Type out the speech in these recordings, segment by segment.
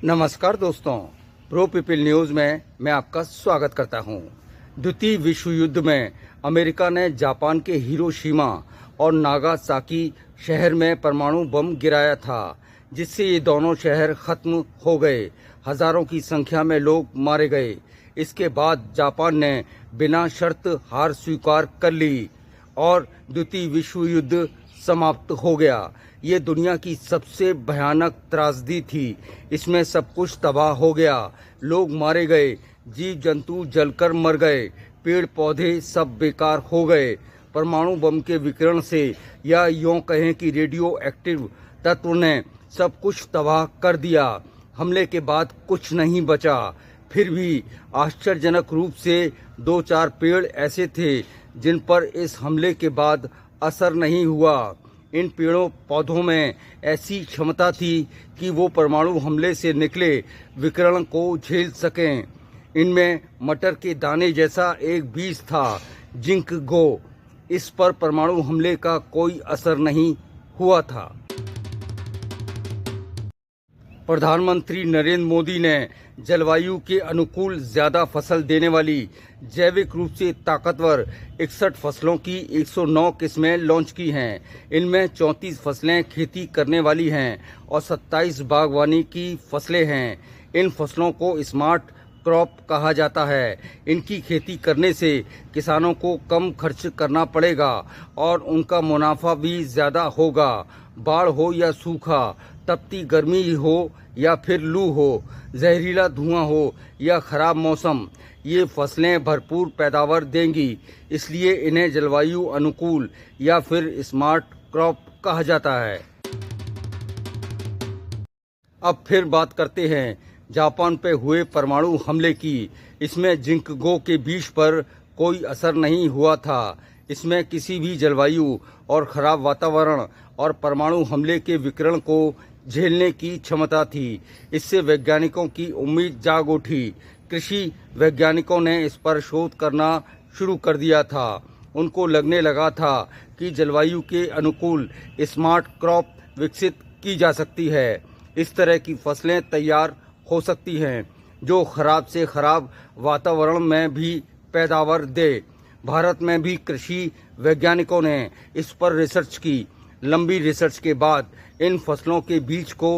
नमस्कार दोस्तों, pro people news में मैं आपका स्वागत करता हूं। द्वितीय विश्व युद्ध में अमेरिका ने जापान के हिरोशिमा और नागासाकी शहर में परमाणु बम गिराया था, जिससे ये दोनों शहर खत्म हो गए। हजारों की संख्या में लोग मारे गए। इसके बाद जापान ने बिना शर्त हार स्वीकार कर ली और द्वितीय विश्व युद्ध समाप्त हो गया। ये दुनिया की सबसे भयानक त्रासदी थी। इसमें सब कुछ तबाह हो गया, लोग मारे गए, जीव जंतु जलकर मर गए, पेड़ पौधे सब बेकार हो गए। परमाणु बम के विकिरण से या यूं कहें कि रेडियो एक्टिव तत्व ने सब कुछ तबाह कर दिया। हमले के बाद कुछ नहीं बचा। फिर भी आश्चर्यजनक रूप से 2-4 पेड़ ऐसे थे जिन पर इस हमले के बाद असर नहीं हुआ। इन पेड़ों पौधों में ऐसी क्षमता थी कि वो परमाणु हमले से निकले विकिरण को झेल सकें। इनमें मटर के दाने जैसा एक बीज था, जिंक गो। इस पर परमाणु हमले का कोई असर नहीं हुआ था। प्रधानमंत्री नरेंद्र मोदी ने जलवायु के अनुकूल ज्यादा फसल देने वाली जैविक रूप से ताकतवर 61 फसलों की 109 किस्में लॉन्च की हैं। इनमें 34 फसलें खेती करने वाली हैं और 27 बागवानी की फसलें हैं। इन फसलों को स्मार्ट क्रॉप कहा जाता है। इनकी खेती करने से किसानों को कम खर्च करना पड़ेगा और उनका मुनाफा भी ज्यादा होगा। बाढ़ हो या सूखा, तपती गर्मी हो या फिर लू हो, जहरीला धुआं हो या खराब मौसम, ये फसलें भरपूर पैदावार देंगी। इसलिए इन्हें जलवायु अनुकूल या फिर स्मार्ट क्रॉप कहा जाता है। अब फिर बात करते हैं जापान पे हुए परमाणु हमले की। इसमें जिंक गो के बीज पर कोई असर नहीं हुआ था। इसमें किसी भी जलवायु और खराब वातावरण और परमाणु हमले के विकिरण को झेलने की क्षमता थी। इससे वैज्ञानिकों की उम्मीद जाग उठी। कृषि वैज्ञानिकों ने इस पर शोध करना शुरू कर दिया था। उनको लगने लगा था कि जलवायु के अनुकूल स्मार्ट क्रॉप विकसित की जा सकती है। इस तरह की फसलें तैयार हो सकती हैं जो खराब से खराब वातावरण में भी पैदावार दे। भारत में भी कृषि वैज्ञानिकों ने इस पर रिसर्च की। लंबी रिसर्च के बाद इन फसलों के बीज को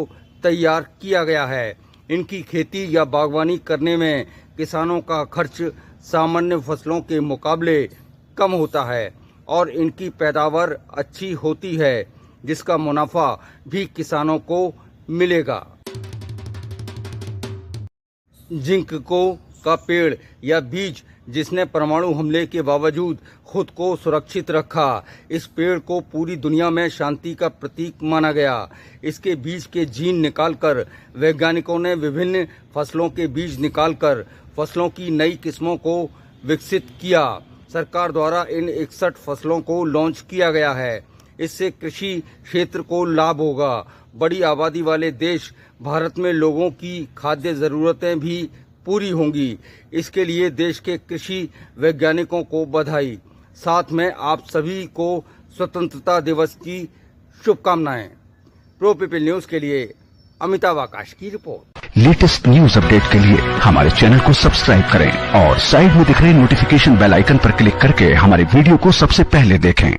तैयार किया गया है। इनकी खेती या बागवानी करने में किसानों का खर्च सामान्य फसलों के मुकाबले कम होता है और इनकी पैदावार अच्छी होती है, जिसका मुनाफा भी किसानों को मिलेगा। जिंक गो का पेड़ या बीज जिसने परमाणु हमले के बावजूद खुद को सुरक्षित रखा। इस पेड़ को पूरी दुनिया में शांति का प्रतीक माना गया। इसके बीज के जीन निकालकर वैज्ञानिकों ने विभिन्न फसलों के बीज निकालकर फसलों की नई किस्मों को विकसित किया। सरकार द्वारा इन 61 फसलों को लॉन्च किया गया है। इससे कृषि क्षेत्र को लाभ होगा। बड़ी आबादी वाले देश भारत में लोगों की खाद्य जरूरतें भी पूरी होंगी। इसके लिए देश के कृषि वैज्ञानिकों को बधाई। साथ में आप सभी को स्वतंत्रता दिवस की शुभकामनाएं। प्रो पीपल न्यूज के लिए अमिताभ आकाश की रिपोर्ट। लेटेस्ट न्यूज अपडेट के लिए हमारे चैनल को सब्सक्राइब करें और साइड में दिख रहे नोटिफिकेशन बेल आइकन पर क्लिक करके हमारे वीडियो को सबसे पहले देखें।